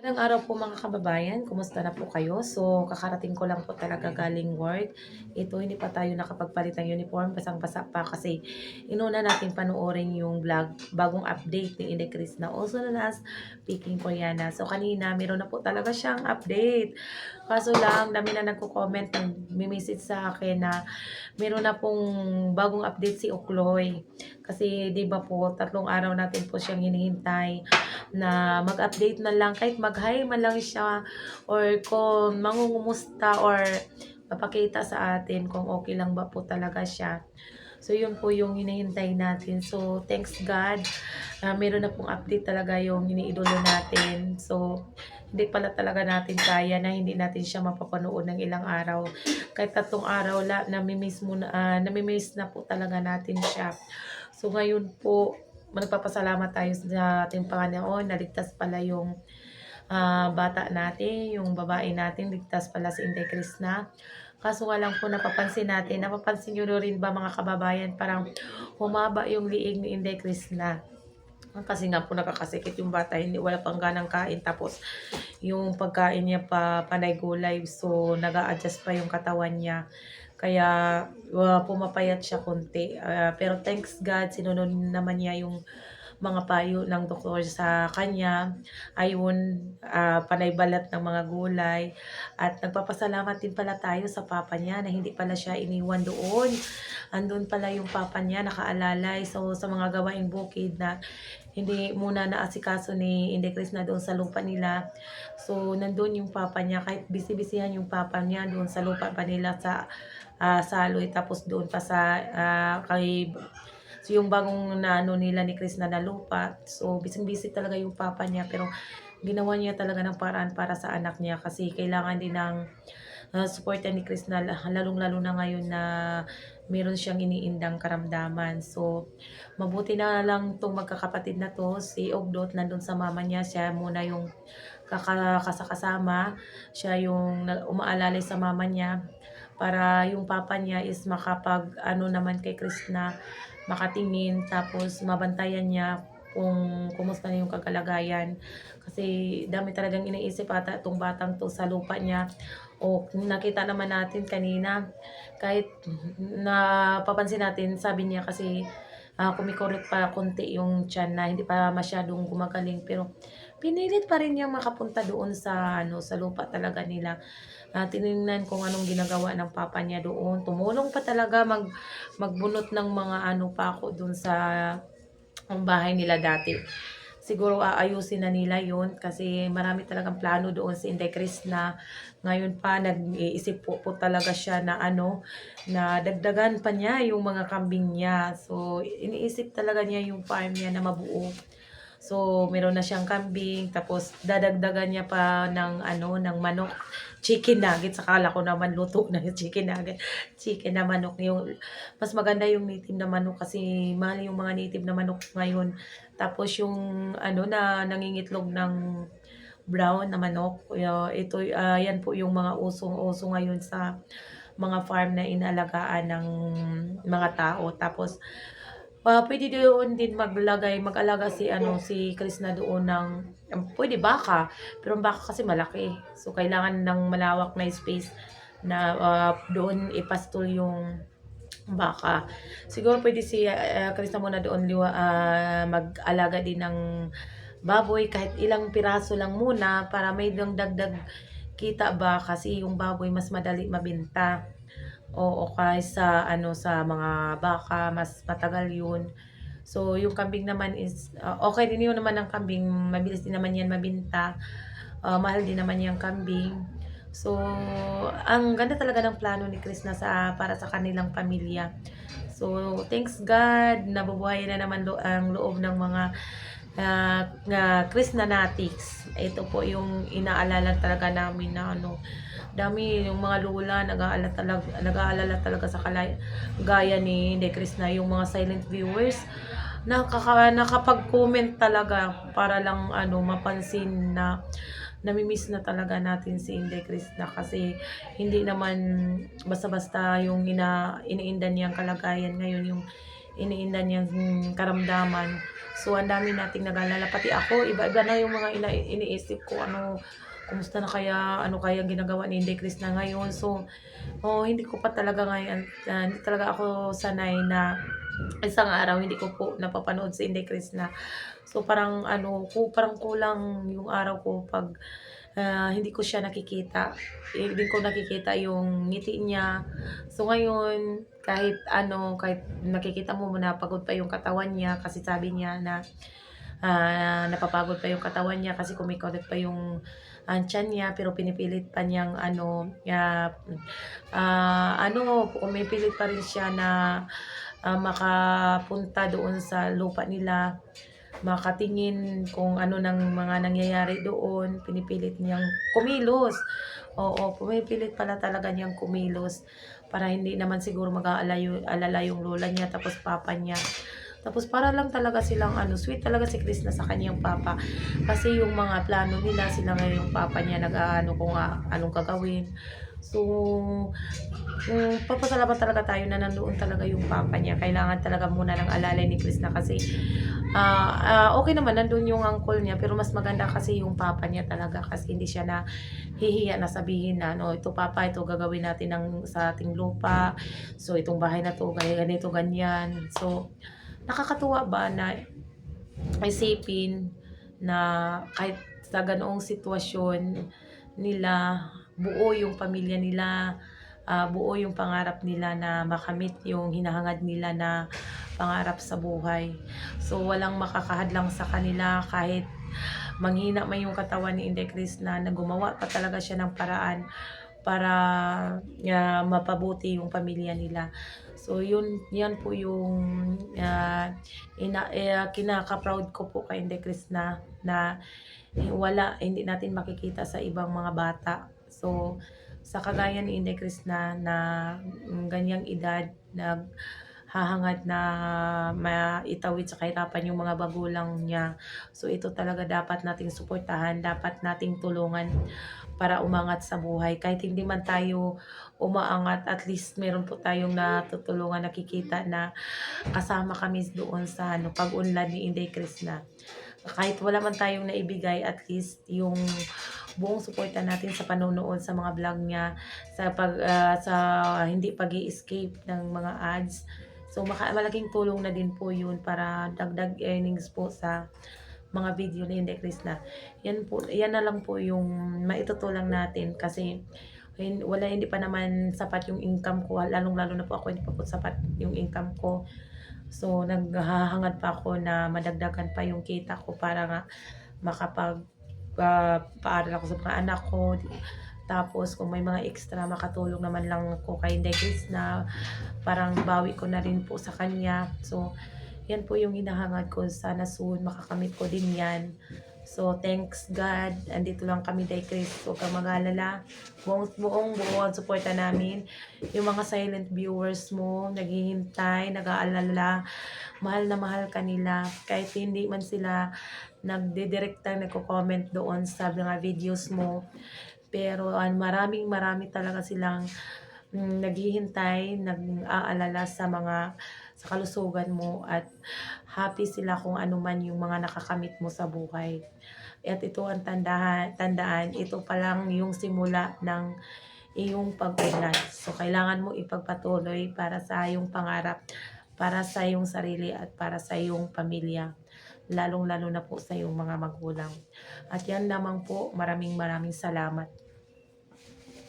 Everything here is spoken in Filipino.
Magandang araw po mga kababayan, kumusta na po kayo? So, kakarating ko lang po talaga galing work. Ito, hindi pa tayo nakapagpalit ng uniform, basang-basa pa kasi inuna natin panoorin yung vlog, bagong update ni Ine Chris na also known as Peking Koreana. So, kanina, meron na po talaga siyang update. Kaso lang, dami na nagko-comment, nag-message sa akin na meron na pong bagong update si Okloy. Kasi, di ba po, 3 araw natin po siyang hinihintay na mag-update na lang kahit mag-hi man lang siya or kung mangungumusta or papakita sa atin kung okay lang ba po talaga siya. So, yun po yung hinihintay natin. So, thanks God, meron na pong update talaga yung iniidolo natin. So, hindi pala talaga natin kaya na hindi natin siya mapapanood ng ilang araw. Kahit 3 araw nami-miss nami-miss na po talaga natin siya. So, ngayon po, nagpapasalamat tayo sa ating Panginoon, naligtas pala yung bata natin, yung babae natin, ligtas pala si Inday Krishna. Kaso nga lang po napapansin nyo rin ba mga kababayan, parang humaba yung liig ni Inday Krishna. Kasi nga po nakakasikit yung bata, hindi wala pang ganang kain, tapos yung pagkain niya pa panay gulay, so nag-a-adjust pa yung katawan niya. Kaya pumapayat siya konti. Pero thanks God, sinunod naman niya yung mga payo ng doktor sa kanya. Ayun, panay balat ng mga gulay. At nagpapasalamat din pala tayo sa papa niya na hindi pala siya iniwan doon. Andun pala yung papa niya nakaalalay. So sa mga gawaing bukid na hindi muna naasikaso ni Inday Chris na doon sa lupa nila. So nandun yung papa niya, kahit busy-busyhan yung papa niya doon sa lupa pa nila sa Saloy, tapos doon pa sa yung bagong naano nila ni Chris na lupa. So busy-busy talaga yung papa niya, pero ginawa niya talaga ng paraan para sa anak niya kasi kailangan din ng suporta ni Chris na lalong-lalo na ngayon na meron siyang iniindang karamdaman. So, mabuti na lang 'tong magkakapatid na 'to, si Ogdot nandun sa mama niya, siya muna yung kasama, siya yung umaalalay sa mama niya para yung papa niya is makapag-ano naman kay Chris na makatingin, tapos mabantayan niya kung kumusta na yung kakalagayan. Kasi dami talagang iniisip ata 'tong batang 'to sa lupa niya. O nakita naman natin kanina, kahit napapansin natin, sabi niya kasi kumikurot pa konti yung tiyan na hindi pa masyadong gumagaling, pero pinilit pa rin niyang makapunta doon sa ano, sa lupa talaga nila. Tiningnan kung anong ginagawa ng papa niya doon. Tumulong pa talaga magbunot ng mga ano pa ako doon sa bahay nila dati. Siguro aayusin na nila yun kasi marami talagang plano doon si Inday Chris na ngayon pa nag-iisip po talaga siya na ano, na dagdagan pa niya yung mga kambing niya. So, iniisip talaga niya yung farm niya na mabuo. So, meron na siyang kambing, tapos dadagdagan niya pa ng ano, ng manok, chicken nuggets. Akala ko naman luto na yung chicken nugget. Chicken na manok yung mas maganda yung native na manok kasi mahal yung mga native na manok ngayon. Tapos yung ano na nangingitlog ng brown na manok, ito yan po yung mga usong-uso ngayon sa mga farm na inaalagaan ng mga tao. Tapos puwede doon din mag-alaga si ano, si Chris na doon ng puwede baka, pero ang baka kasi malaki. So, kailangan ng malawak na space na, doon ipastol yung baka. Siguro puwede si Chris na muna doon mag-alaga din ng baboy, kahit ilang piraso lang muna para may dagdag kita ba, kasi yung baboy mas madali mabenta. Oo, kaysa ano sa mga baka, mas matagal yun. So, yung kambing naman is, okey din yun naman ang kambing, mabilis din naman yan mabenta, mahal din naman yang kambing. So, ang ganda talaga ng plano ni Chris na para sa kanilang pamilya. So, thanks God, nabubuhay na naman ang loob ng mga Chris Nanatics. Ito po yung inaalala talaga namin na ano, dami yung mga lula nag-aalala talaga sa gaya ni De Chris na yung mga silent viewers nakapag-comment talaga para lang ano mapansin na nami-miss na talaga natin si Inday Krishna kasi hindi naman basta-basta yung iniinda niyang kalagayan ngayon, yung iniinda niyang karamdaman. So, ang dami nating nag-aalala, pati ako, iba-iba na yung mga iniisip ko, ano, kumusta na kaya, ano kaya ginagawa ni Inday Krishna ngayon. So, hindi ko pa talaga ngayon, hindi talaga ako sanay na isang araw hindi ko po napapanood si Inday Krishna. So, parang ano, parang kulang yung araw ko 'pag hindi ko siya nakikita, hindi ko nakikita yung ngiti niya. So ngayon, kahit ano, kahit nakikita mo na pagod pa yung katawan niya kasi sabi niya na, napapagod pa yung katawan niya kasi kumikirot pa yung, tiyan niya, pero pinipilit pa niyang ano, ano, pumipilit pa rin siya na, makapunta doon sa lupa nila, makatingin kung ano ng mga nangyayari doon, pinipilit niyang kumilos. Oo, pumipilit pala talaga niyang kumilos para hindi naman siguro alala yung lola niya tapos papa niya. Tapos para lang talaga silang ano, sweet talaga si Chris na sa kanyang papa. Kasi yung mga plano nila, sila ngayon yung papa niya nag-aano kung anong gagawin. So, papasalamat talaga tayo na nandoon talaga yung papa niya. Kailangan talaga muna ng alalay ni Chris na kasi okey naman nandun yung uncle niya, pero mas maganda kasi yung papa niya talaga kasi hindi siya nahihiya na sabihin na ano, "Ito papa, ito gagawin natin sa ating lupa. So, itong bahay na 'to ganito, ganyan." So, nakakatuwa ba na isipin na kahit sa ganoong sitwasyon nila, buo yung pamilya nila, buo yung pangarap nila na makamit yung hinahangad nila na pangarap sa buhay. So, walang makakahadlang sa kanila kahit manghina man yung katawan ni Inday Krishna na gumawa pa talaga siya ng paraan para, mapabuti yung pamilya nila. So, yan po yung, kinaka-proud ko po kay Inday Krishna na hindi natin makikita sa ibang mga bata. So, sa kagaya ni Inday Krishna na ganyang edad, naghahangad na maitawid sa kahirapan yung mga magulang niya. So, ito talaga dapat nating suportahan, dapat nating tulungan para umangat sa buhay. Kahit hindi man tayo umaangat, at least meron po tayong natutulungan, nakikita na kasama kami doon sa ano, pag-unlad ni Inday Krishna. Kahit wala man tayong naibigay, at least yung buong suporta natin sa panonood sa mga vlog niya, sa hindi pag-i-escape ng mga ads. So, malaking tulong na din po yun para dagdag earnings po sa mga video ni Inday Krishna. Yan na lang po yung maitutulong natin kasi hindi pa naman sapat yung income ko, lalong-lalo na po ako, hindi pa po sapat yung income ko. So, naghahangad pa ako na madagdagan pa yung kita ko para nga paaral ako sa mga anak ko. Tapos, kung may mga extra, makatulong naman lang ako kay Inday Krishna, parang bawi ko na rin po sa kanya. So, yan po yung hinahangad ko. Sana soon makakamit ko din yan. So, thanks God. Andito lang kami kay Chris. Huwag kang mag-alala. Buong buo ang suporta namin. Yung mga silent viewers mo, naghihintay, nag-aalala, mahal na mahal kanila. Kahit hindi man sila nagdidirekta, nagko-comment doon sa mga videos mo. Pero marami talaga silang naghihintay, nag-aalala sa kalusugan mo, at happy sila kung ano man yung mga nakakamit mo sa buhay. At ito ang tandaan, ito pa lang yung simula ng iyong pag-unlad. So, kailangan mo ipagpatuloy para sa iyong pangarap, para sa iyong sarili at para sa iyong pamilya. Lalong-lalo na po sa iyong mga magulang. At yan lamang po, maraming salamat.